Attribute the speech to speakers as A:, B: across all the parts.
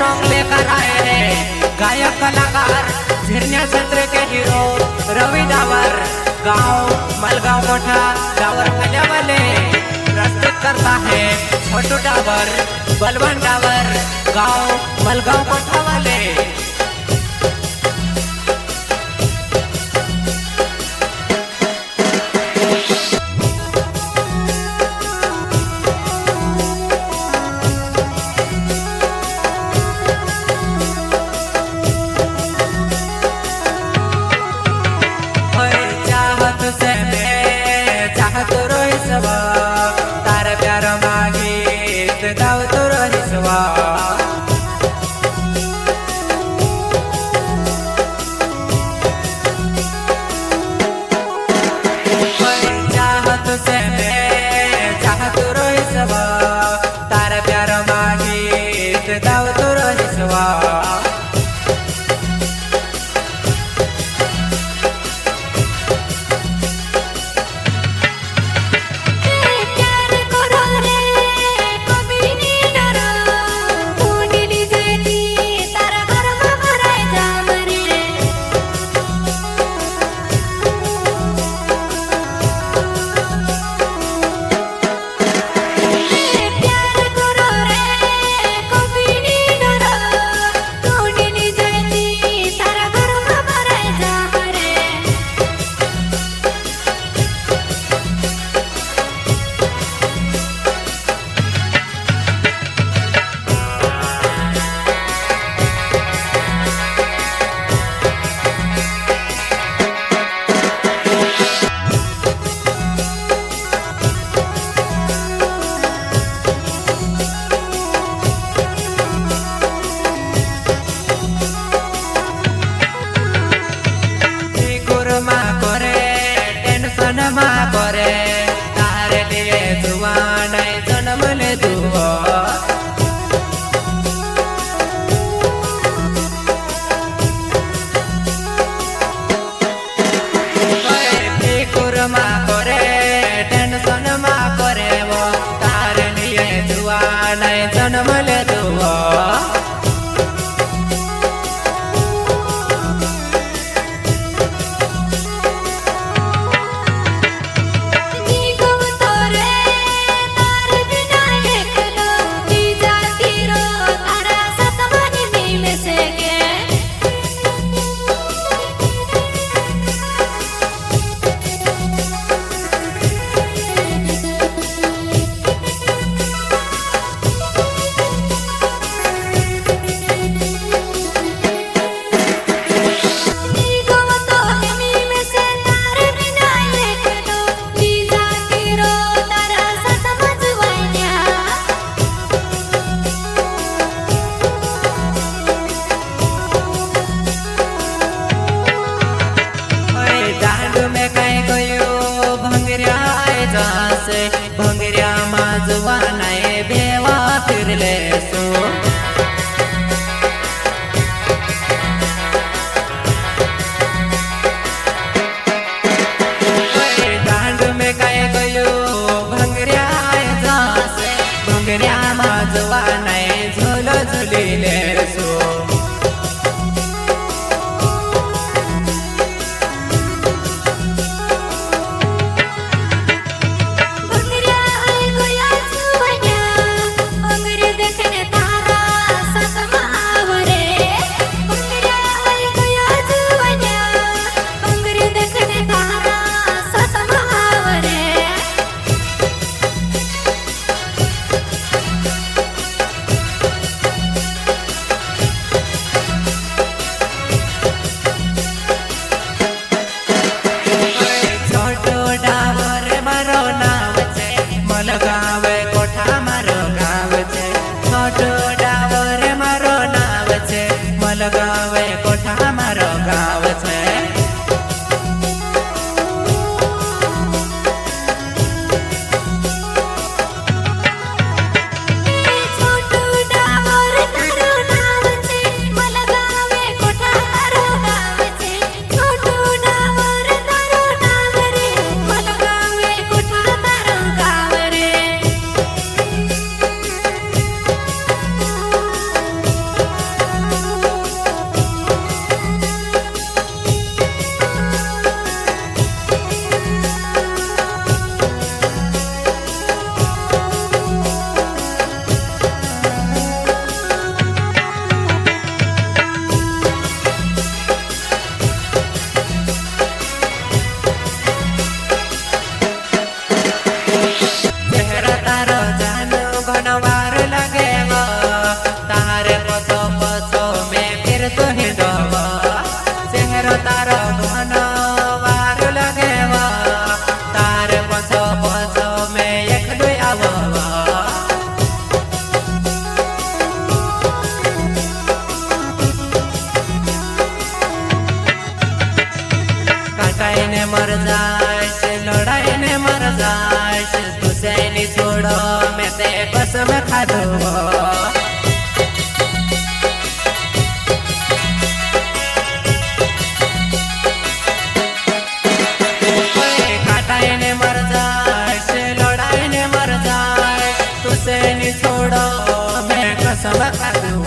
A: Song लेकर आए हैं गायक कलाकार झिरनिया क्षेत्र के हीरो रवि डावर। गांव मलगांव कोठा डावर मल्या वाले प्रस्तुत करता है छोटू डावर बलवन डावर गांव मलगांव कोठा वाले। तार प्यार मागीत गाव तो रहिसवा चाहत से मैं चाहत रहिसवा तार प्यार मागीत गाव तो रहिसवा। तारे लिए जुआ नहीं जन्म ले दुआ कुरमा करे टेंशन मा करे वो तारे लिए जुआ नहीं जन्म ले दुआ। भंगरिया माजवा नए बेवा फिरले सो डांड में कहे गयो भंगरिया से भंगरिया माजवा नए झोल झुलीले सो। लगावे कोठा मारो गाँव छे जाश तुझे नहीं छोड़ो मैं ते कसम खा दूँ छोड़ो मैं कसम खा दूँ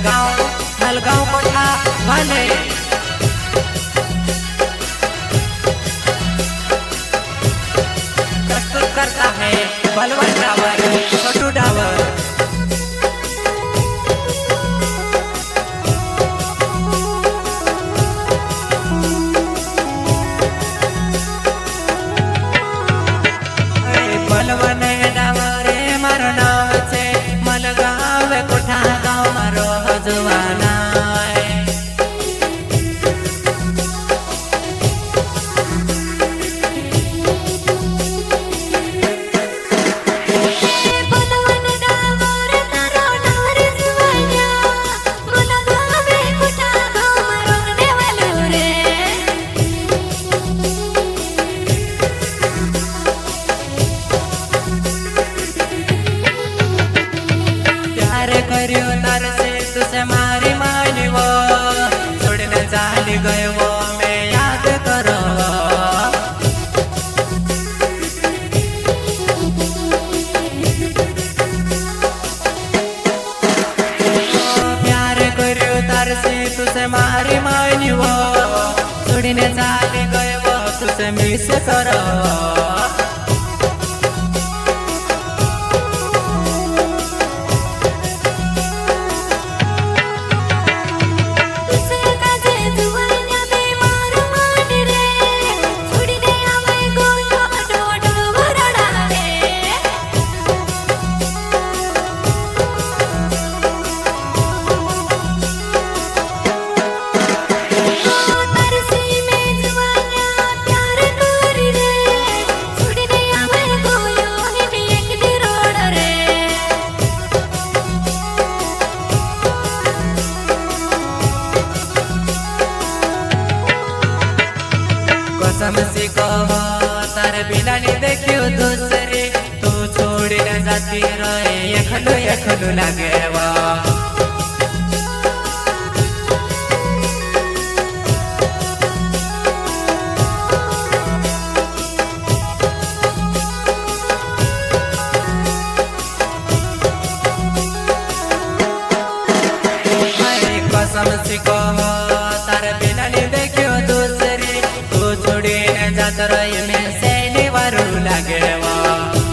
A: गाँव मलगांव कोठा वाले प्रस्तुत करता है बलवन डावर छोटू डावर बलवन डावर मारो नाम छे मलगांव कोठा गाँव मारो हजवाना કર્યો તારસે તુસે મારી માનવો છોડીને ચાલી ગયો મેં યાદ કરો પ્યાર કર્યો તારસે તુસે મારી માનવો છોડીને ચાલી ગયો તુસે મિસ કરો कसम से कहो तारे बिना नहीं देखियो दूसरे तू छोड़ी न जाती रहे एकलो एकलो लागे वा कसम से कहो तारे बिना नहीं देखियो दूसरे छोड़ी न जात रही में से निवारू लागे वा